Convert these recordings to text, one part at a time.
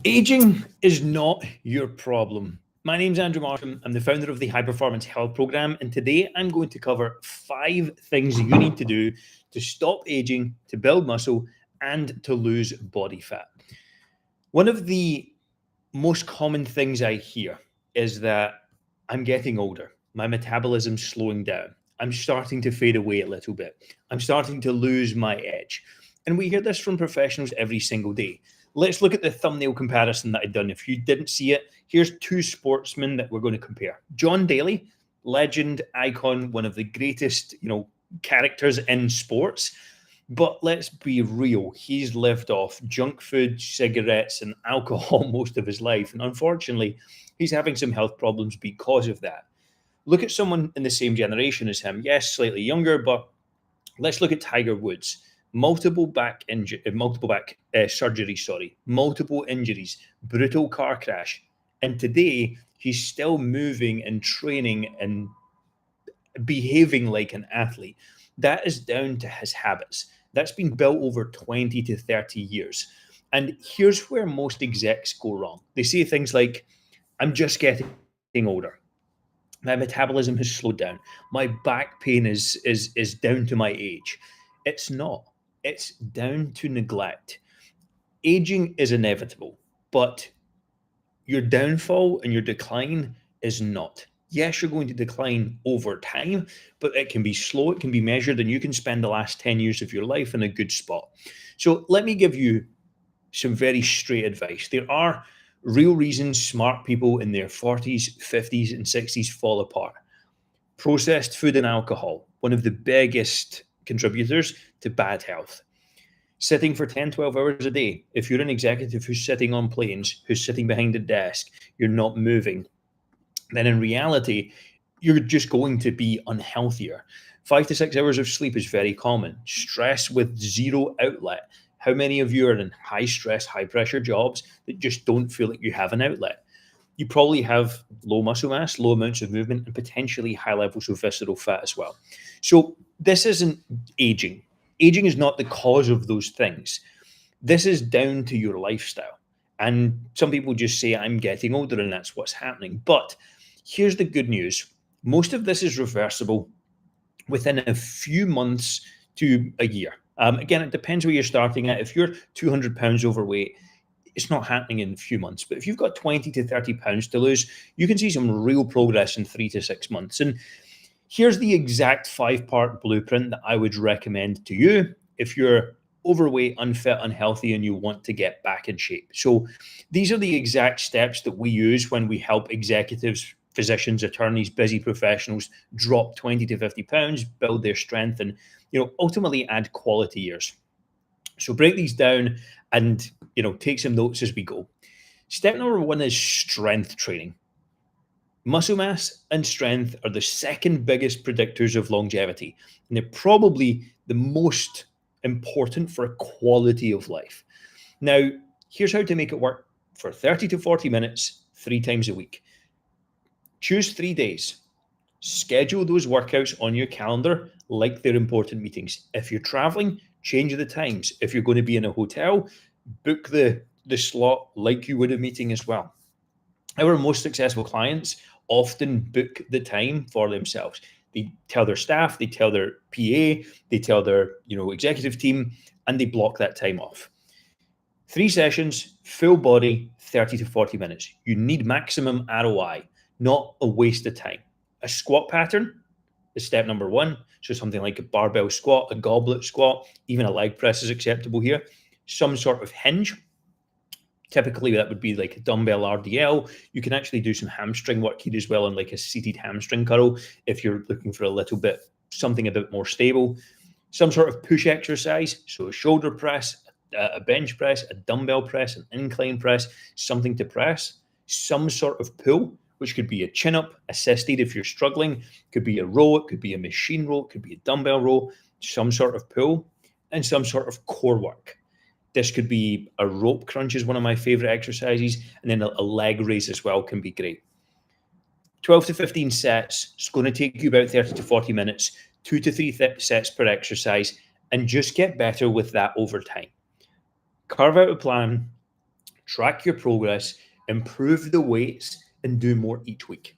Aging is not your problem. My name's Andrew Marsham. I'm the founder of the High Performance Health Program, and today I'm going to cover 5 things you need to do to stop aging, to build muscle, and to lose body fat. One of the most common things I hear is that I'm getting older, my metabolism's slowing down, I'm starting to fade away a little bit, I'm starting to lose my edge. And we hear this from professionals every single day. Let's look at the thumbnail comparison that I've done. If you didn't see it, here's two sportsmen that we're going to compare. John Daly, legend, icon, one of the greatest, characters in sports. But let's be real, he's lived off junk food, cigarettes, and alcohol most of his life. And unfortunately, he's having some health problems because of that. Look at someone in the same generation as him. Yes, slightly younger, but let's look at Tiger Woods. Surgery, multiple injuries, brutal car crash. And today, he's still moving and training and behaving like an athlete. That is down to his habits. That's been built over 20 to 30 years. And here's where most execs go wrong. They say things like, I'm just getting older. My metabolism has slowed down. My back pain is down to my age. It's not. It's down to neglect. Aging is inevitable, but your downfall and your decline is not. Yes, you're going to decline over time, but it can be slow, it can be measured, and you can spend the last 10 years of your life in a good spot. So let me give you some very straight advice. There are real reasons smart people in their 40s, 50s, and 60s fall apart. Processed food and alcohol, one of the biggest contributors to bad health. Sitting for 10, 12 hours a day. If you're an executive who's sitting on planes, who's sitting behind a desk, you're not moving, then in reality, you're just going to be unhealthier. 5 to 6 hours of sleep is very common. Stress with zero outlet. How many of you are in high stress, high pressure jobs that just don't feel like you have an outlet? You probably have low muscle mass, low amounts of movement, and potentially high levels of visceral fat as well. So this isn't aging. Aging is not the cause of those things. This is down to your lifestyle. And some people just say, I'm getting older and that's what's happening. But here's the good news. Most of this is reversible within a few months to a year. Again, it depends where you're starting at. If you're 200 pounds overweight, it's not happening in a few months. But if you've got 20 to 30 pounds to lose, you can see some real progress in 3 to 6 months. And here's the exact 5-part blueprint that I would recommend to you if you're overweight, unfit, unhealthy, and you want to get back in shape. So these are the exact steps that we use when we help executives, physicians, attorneys, busy professionals drop 20 to 50 pounds, build their strength, and ultimately add quality years. So break these down and take some notes as we go. Step number 1 is strength training. Muscle mass and strength are the second biggest predictors of longevity, and they're probably the most important for quality of life. Now, here's how to make it work for 30 to 40 minutes, 3 times a week. Choose 3 days. Schedule those workouts on your calendar like they're important meetings. If you're traveling, change the times. If you're going to be in a hotel, book the slot like you would a meeting as well. Our most successful clients often book the time for themselves. They tell their staff, they tell their PA, they tell their executive team, and they block that time off. 3 sessions, full body, 30 to 40 minutes. You need maximum ROI, not a waste of time. A squat pattern is step number 1. So something like a barbell squat, a goblet squat, even a leg press is acceptable here. Some sort of hinge. Typically, that would be like a dumbbell RDL. You can actually do some hamstring work here as well, on like a seated hamstring curl if you're looking for something a bit more stable. Some sort of push exercise, so a shoulder press, a bench press, a dumbbell press, an incline press, something to press. Some sort of pull, which could be a chin-up assisted if you're struggling. Could be a row, it could be a machine row, it could be a dumbbell row, some sort of pull, and some sort of core work. This could be a rope crunch is one of my favorite exercises, and then a leg raise as well can be great. 12 to 15 sets. It's going to take you about 30 to 40 minutes, 2 to 3 sets per exercise, and just get better with that over time. Carve out a plan, track your progress, improve the weights, and do more each week.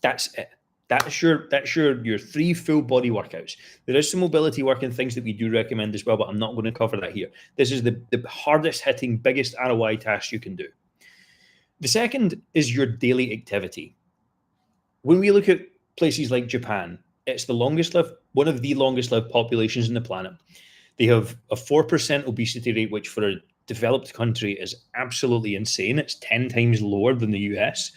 That's it. That's your 3 full body workouts. There is some mobility work and things that we do recommend as well, but I'm not going to cover that here. This is the hardest hitting, biggest ROI task you can do. The second is your daily activity. When we look at places like Japan, it's one of the longest lived populations in the planet. They have a 4% obesity rate, which for a developed country is absolutely insane. It's 10 times lower than the US.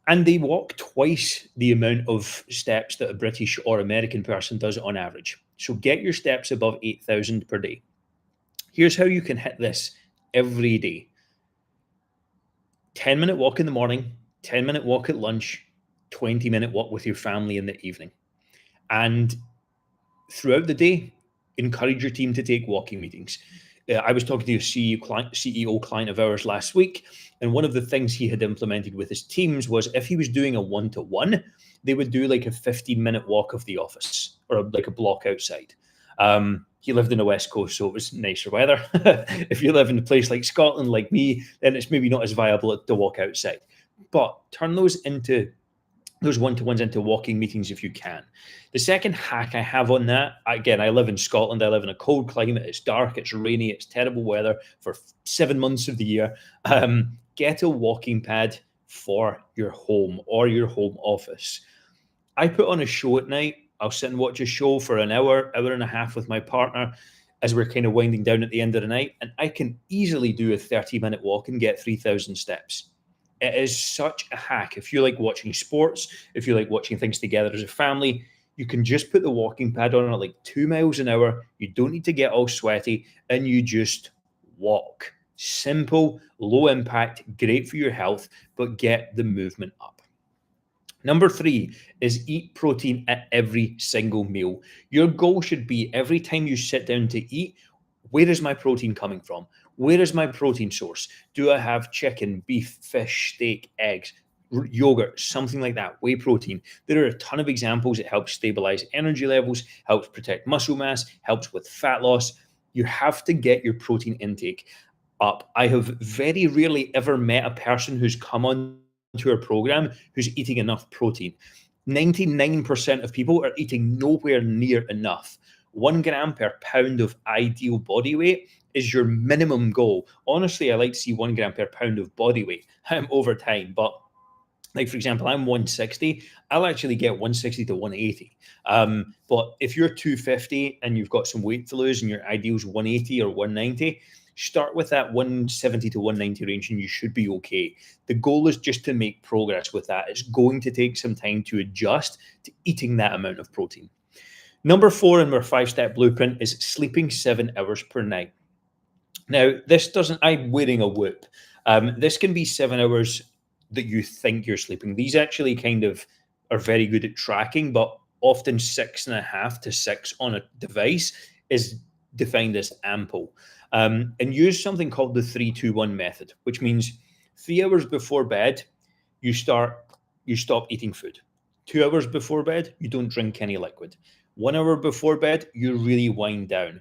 And they walk twice the amount of steps that a British or American person does on average. So get your steps above 8,000 per day. Here's how you can hit this every day. 10-minute walk in the morning, 10-minute walk at lunch, 20-minute walk with your family in the evening. And throughout the day, encourage your team to take walking meetings. I was talking to a CEO client of ours last week, and one of the things he had implemented with his teams was if he was doing a one-to-one, they would do like a 15-minute walk of the office or like a block outside. He lived in the West Coast, so it was nicer weather. If you live in a place like Scotland, like me, then it's maybe not as viable to walk outside. But turn those one-to-ones into walking meetings if you can. The second hack I have on that, again, I live in Scotland. I live in a cold climate. It's dark, it's rainy, it's terrible weather for 7 months of the year. Get a walking pad for your home or your home office. I put on a show at night. I'll sit and watch a show for an hour and a half with my partner as we're kind of winding down at the end of the night. And I can easily do a 30-minute walk and get 3,000 steps. It is such a hack. If you like watching sports, if you like watching things together as a family, you can just put the walking pad on at like 2 miles an hour. You don't need to get all sweaty and you just walk. Simple, low impact, great for your health, but get the movement up. Number 3 is eat protein at every single meal. Your goal should be every time you sit down to eat, where is my protein coming from? Where is my protein source? Do I have chicken, beef, fish, steak, eggs, yogurt, something like that? Whey protein. There are a ton of examples. It helps stabilize energy levels, helps protect muscle mass, helps with fat loss. You have to get your protein intake up. I have very rarely ever met a person who's come on to our program who's eating enough protein. 99% of people are eating nowhere near enough. 1 gram per pound of ideal body weight is your minimum goal. Honestly, I like to see 1 gram per pound of body weight over time. But like, for example, I'm 160. I'll actually get 160 to 180. But if you're 250 and you've got some weight to lose and your ideal is 180 or 190, start with that 170 to 190 range and you should be okay. The goal is just to make progress with that. It's going to take some time to adjust to eating that amount of protein. Number 4 in our 5-step blueprint is sleeping 7 hours per night. Now, I'm wearing a Whoop. This can be 7 hours that you think you're sleeping. These actually kind of are very good at tracking, but often 6.5 to 6 on a device is defined as ample. And use something called the 3-2-1 method, which means 3 hours before bed, you stop eating food. 2 hours before bed, you don't drink any liquid. 1 hour before bed, you really wind down.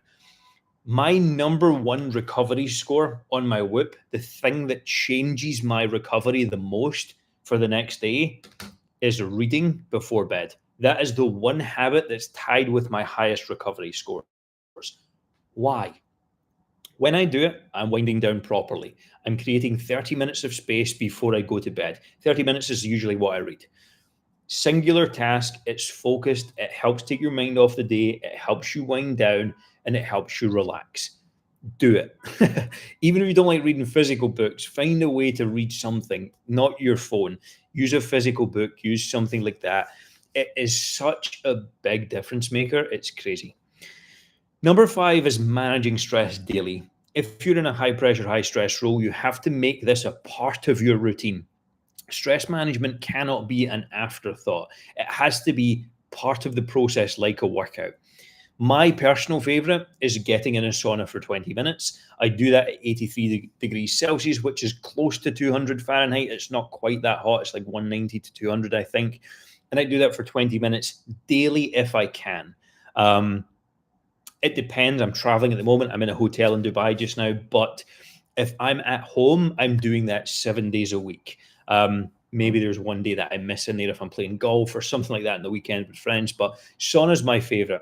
My number 1 recovery score on my Whoop, the thing that changes my recovery the most for the next day, is reading before bed. That is the one habit that's tied with my highest recovery scores. Why? When I do it, I'm winding down properly. I'm creating 30 minutes of space before I go to bed. 30 minutes is usually what I read. Singular task, it's focused, it helps take your mind off the day, it helps you wind down, and it helps you relax. Do it. Even if you don't like reading physical books, find a way to read something, not your phone. Use a physical book, use something like that. It is such a big difference maker. It's crazy. Number 5 is managing stress daily. If you're in a high pressure, high stress role, you have to make this a part of your routine. Stress management cannot be an afterthought. It has to be part of the process like a workout. My personal favorite is getting in a sauna for 20 minutes. I do that at 83 degrees Celsius, which is close to 200 Fahrenheit. It's not quite that hot. It's like 190 to 200, I think. And I do that for 20 minutes daily if I can. It depends. I'm traveling at the moment. I'm in a hotel in Dubai just now, but If I'm at home, I'm doing that 7 days a week. Maybe there's one day that I miss in there if I'm playing golf or something like that in the weekend with friends, but sauna's my favorite.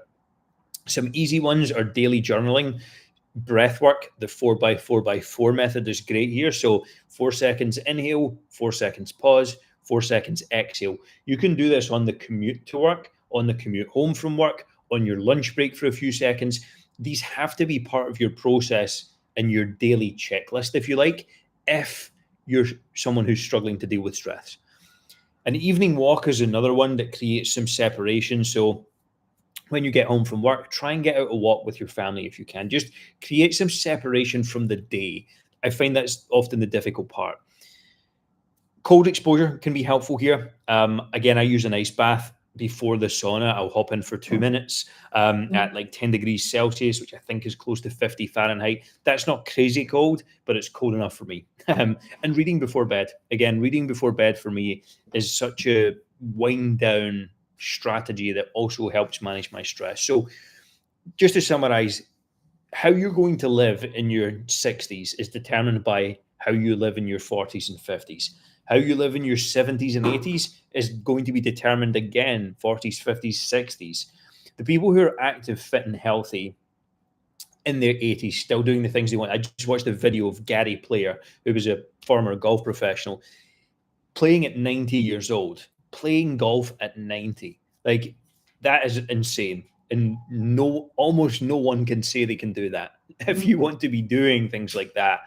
Some easy ones are daily journaling, breath work. The 4x4x4 method is great here. So 4 seconds inhale, 4 seconds pause, 4 seconds exhale. You can do this on the commute to work, on the commute home from work, on your lunch break for a few seconds. These have to be part of your process and your daily checklist, if you like, if you're someone who's struggling to deal with stress. An evening walk is another one that creates some separation. So when you get home from work, try and get out a walk with your family if you can. Just create some separation from the day. I find that's often the difficult part. Cold exposure can be helpful here. Again, I use an ice bath before the sauna. I'll hop in for 2 minutes at like 10 degrees Celsius, which I think is close to 50 Fahrenheit. That's not crazy cold, but it's cold enough for me. And reading before bed. Again, reading before bed for me is such a wind down strategy that also helps manage my stress. So just to summarize, how you're going to live in your 60s is determined by how you live in your 40s and 50s. How you live in your 70s and 80s is going to be determined again, 40s, 50s, 60s. The people who are active, fit, and healthy in their 80s, still doing the things they want. I just watched a video of Gary Player, who was a former golf professional, playing at 90 years old, playing golf at 90. Like, that is insane. And almost no one can say they can do that. If you want to be doing things like that,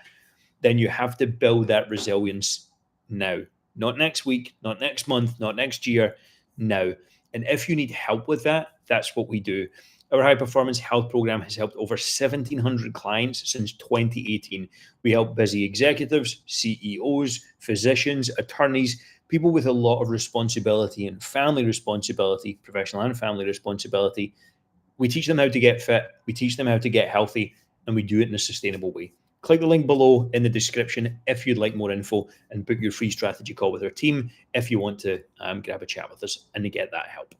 then you have to build that resilience now. Not next week, not next month, not next year, now. And if you need help with that, that's what we do. Our high performance health program has helped over 1,700 clients since 2018. We help busy executives, CEOs, physicians, attorneys, people with a lot of responsibility and family responsibility, professional and family responsibility. We teach them how to get fit, we teach them how to get healthy, and we do it in a sustainable way. Click the link below in the description if you'd like more info, and book your free strategy call with our team if you want to grab a chat with us and get that help.